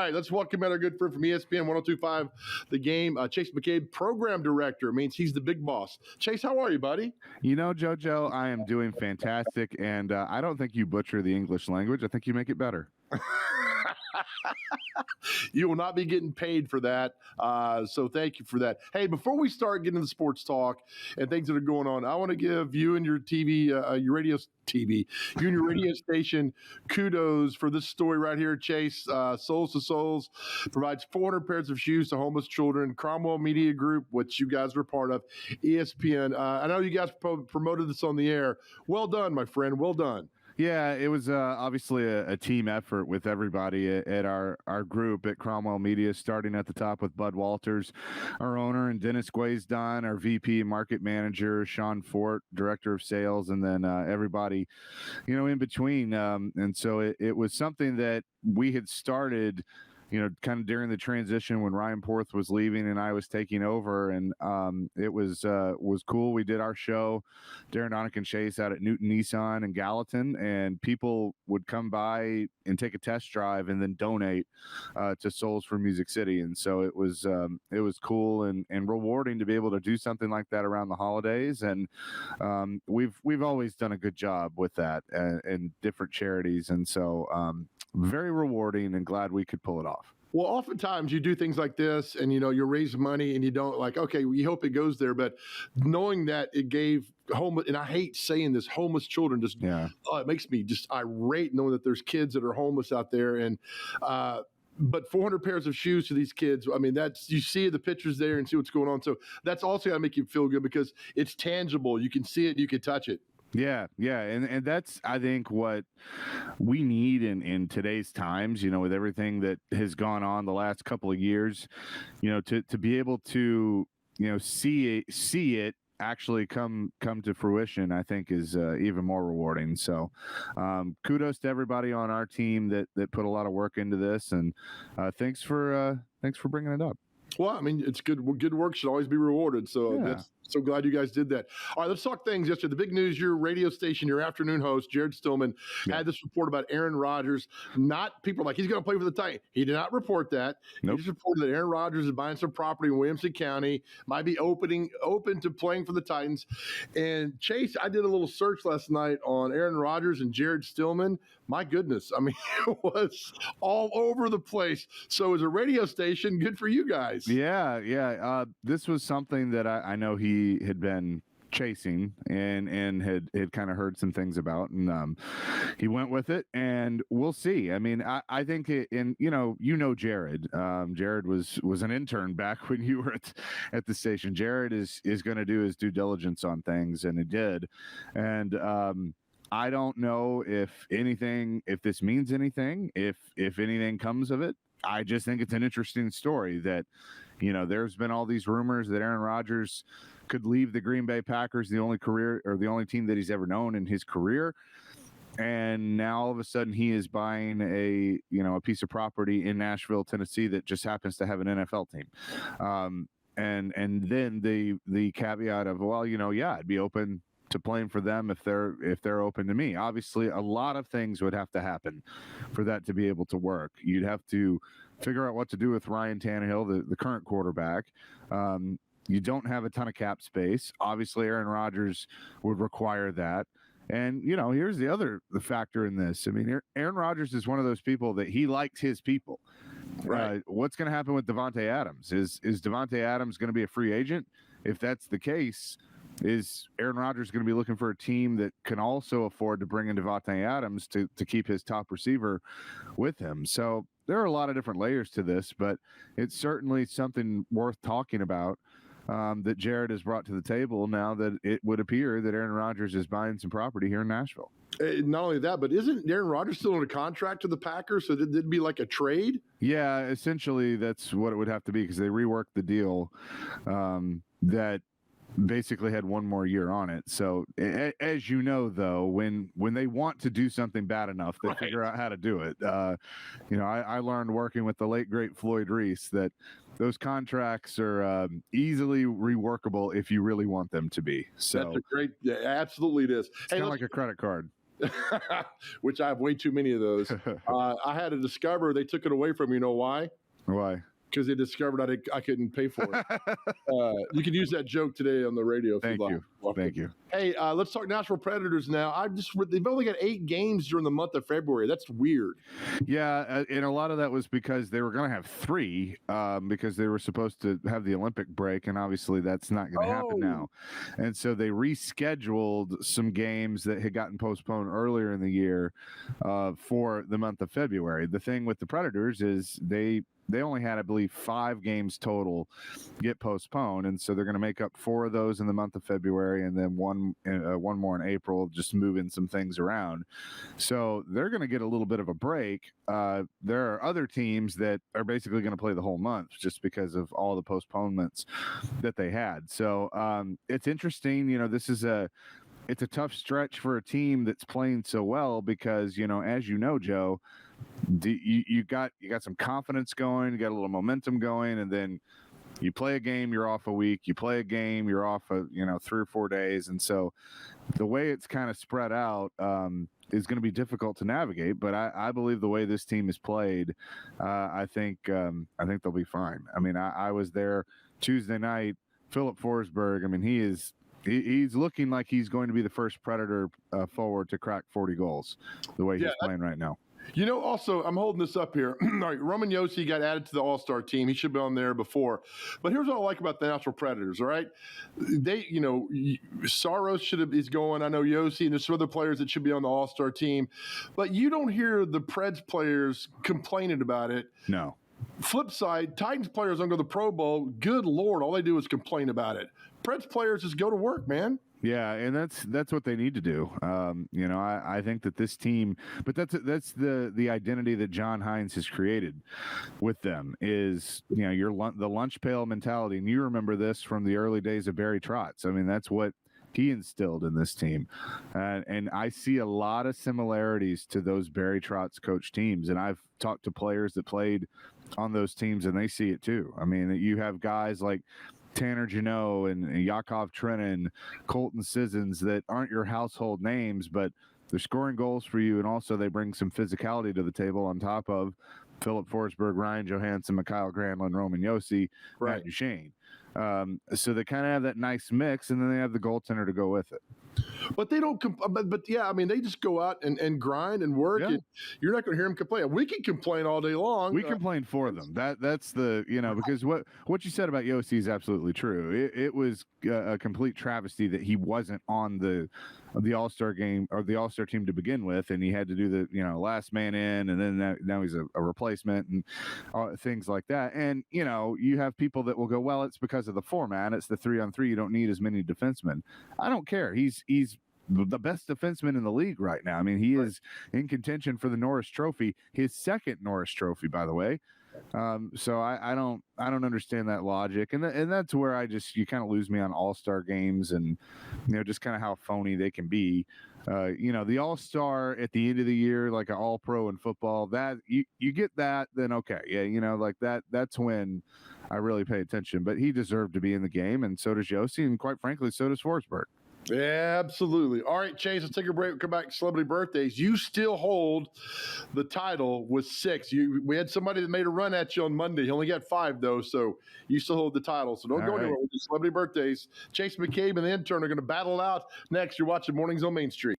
right, let's welcome in our good friend from ESPN 102.5 The Game, Chase McCabe, program director. Means he's the big boss. Chase, how are you, buddy? You know, JoJo, I am doing fantastic, and I don't think you butcher the English language. I think you make it better. You will not be getting paid for that. So thank you for that. Hey, before we start getting into the sports talk and things that are going on, I want to give you and your your radio station kudos for this story right here, Chase. Souls to Souls provides 400 pairs of shoes to homeless children. Cromwell Media Group, which you guys were part of, ESPN. I know you guys promoted this on the air. Well done, my friend. Well done. Yeah, it was obviously a team effort with everybody at our group at Cromwell Media, starting at the top with Bud Walters, our owner, and Dennis Guazdon, our VP and market manager, Sean Fort, director of sales, and then everybody, in between. And so it was something that we had started, kind of during the transition when Ryan Porth was leaving and I was taking over, and it was cool. We did our show, Darren Donick and Chase, out at Newton Nissan in Gallatin, and people would come by and take a test drive and then donate to Souls for Music City. And so it was cool and rewarding to be able to do something like that around the holidays. And we've always done a good job with that and different charities, and so very rewarding and glad we could pull it off. Well, oftentimes you do things like this and, you raise money and you don't okay, we hope it goes there. But knowing that it gave homeless, and I hate saying this, homeless children, it makes me just irate knowing that there's kids that are homeless out there. And, but 400 pairs of shoes to these kids, I mean, you see the pictures there and see what's going on. So that's also got to make you feel good because it's tangible. You can see it, you can touch it. Yeah. And that's, I think, what we need in today's times, with everything that has gone on the last couple of years, to be able to, see it actually come to fruition, I think is even more rewarding. So kudos to everybody on our team that put a lot of work into this, and thanks for bringing it up. Well, I mean, it's good. Good work should always be rewarded. So that's so glad you guys did that. All right, let's talk things yesterday. The big news, your radio station, your afternoon host, Jared Stillman, had this report about Aaron Rodgers. Not people like he's going to play for the Titans. He did not report that. Nope. He just reported that Aaron Rodgers is buying some property in Williamson County, might be open to playing for the Titans. And Chase, I did a little search last night on Aaron Rodgers and Jared Stillman. My goodness, I mean, it was all over the place. So as a radio station, good for you guys. Yeah. This was something that I know he had been chasing and had kind of heard some things about, and he went with it, and we'll see. I mean, I think Jared. Jared was an intern back when you were at the station. Jared is going to do his due diligence on things, and he did. And I don't know if this means anything, if anything comes of it. I just think it's an interesting story that, there's been all these rumors that Aaron Rodgers could leave the Green Bay Packers, the only team that he's ever known in his career. And now all of a sudden he is buying a piece of property in Nashville, Tennessee that just happens to have an NFL team. And then the caveat of, well, I'd be open to playing for them if they're open to me. Obviously, a lot of things would have to happen for that to be able to work. You'd have to figure out what to do with Ryan Tannehill, the current quarterback. You don't have a ton of cap space. Obviously, Aaron Rodgers would require that. And, here's the factor in this. I mean, Aaron Rodgers is one of those people that he likes his people. Right. What's going to happen with Devontae Adams? Is Devontae Adams going to be a free agent? If that's the case, is Aaron Rodgers going to be looking for a team that can also afford to bring in Devontae Adams to keep his top receiver with him? So there are a lot of different layers to this, but it's certainly something worth talking about that Jared has brought to the table now that it would appear that Aaron Rodgers is buying some property here in Nashville. Not only that, but isn't Aaron Rodgers still on a contract to the Packers? So it'd be like a trade? Yeah, essentially that's what it would have to be because they reworked the deal that basically had one more year on it. So as you know, though, when they want to do something bad enough, they figure out how to do it. I learned working with the late, great Floyd Reese that those contracts are easily reworkable if you really want them to be. So that's a great, absolutely it is. It's kind of like a credit card. which I have way too many of those. I had to discover they took it away from me. You know why? Why? Because they discovered I couldn't pay for it. You can use that joke today on the radio. If Thank you. Thank you. Hey, let's talk Nashville Predators now. They've only got 8 games during the month of February. That's weird. Yeah, and a lot of that was because they were going to have 3 because they were supposed to have the Olympic break, and obviously that's not going to happen now. And so they rescheduled some games that had gotten postponed earlier in the year for the month of February. The thing with the Predators is they only had, I believe, 5 games total get postponed, and so they're going to make up 4 of those in the month of February, and then one more in April, just moving some things around. So they're going to get a little bit of a break. There are other teams that are basically going to play the whole month just because of all the postponements that they had. So it's interesting. It's a tough stretch for a team that's playing so well because, as you know, Joe, you got some confidence going, you got a little momentum going, and then you play a game, you're off a week. You play a game, you're off 3 or 4 days, and so the way it's kind of spread out is going to be difficult to navigate. But I believe the way this team is played, I think they'll be fine. I mean, I was there Tuesday night. Philip Forsberg. I mean, he's looking like he's going to be the first Predator forward to crack 40 goals the way he's playing right now. Also, I'm holding this up here. All right, Roman Josi got added to the All-Star team. He should have been on there before. But here's what I like about the Nashville Predators, all right? Saros is going. I know Josi, and there's some other players that should be on the All-Star team. But you don't hear the Preds players complaining about it. No. Flip side, Titans players don't go to the Pro Bowl. Good Lord, all they do is complain about it. Preds players just go to work, man. Yeah, and that's what they need to do. I think that this team, but that's the identity that John Hines has created with them is the lunch pail mentality, and you remember this from the early days of Barry Trotz. I mean, that's what he instilled in this team, and I see a lot of similarities to those Barry Trotz coach teams, and I've talked to players that played on those teams, and they see it too. I mean, you have guys like Tanner Janot and Yakov Trenin, Colton Sissons that aren't your household names, but they're scoring goals for you, and also they bring some physicality to the table on top of Philip Forsberg, Ryan Johansson, Mikhail Granlund, Roman Josi, Matt Duchene. So they kind of have that nice mix, and then they have the goaltender to go with it. But they don't. They just go out and grind and work. Yeah. And you're not going to hear them complain. We can complain all day long. We complain for them. That's the because what you said about Josi is absolutely true. It was a complete travesty that he wasn't on the All-Star game or the All-Star team to begin with, and he had to do the last man in, and then now he's a replacement and things like that. And you have people that will go, well, it's because of the format. It's the 3-on-3. You don't need as many defensemen. I don't care. He's the best defenseman in the league right now. I mean, he is in contention for the Norris Trophy, his second Norris Trophy, by the way. So I don't understand that logic, and that's where you kind of lose me on All-Star games, and just kind of how phony they can be. The All-Star at the end of the year, like an All-Pro in football, that you get that, then okay, yeah, like that's when I really pay attention. But he deserved to be in the game, and so does Josi, and quite frankly, so does Forsberg. Yeah, absolutely. All right, Chase, let's take a break. We'll come back to celebrity birthdays. You still hold the title with 6. We had somebody that made a run at you on Monday. He only got 5, though, so you still hold the title. So don't go anywhere with the celebrity birthdays. Chase McCabe and the intern are going to battle out next. You're watching Mornings on Main Street.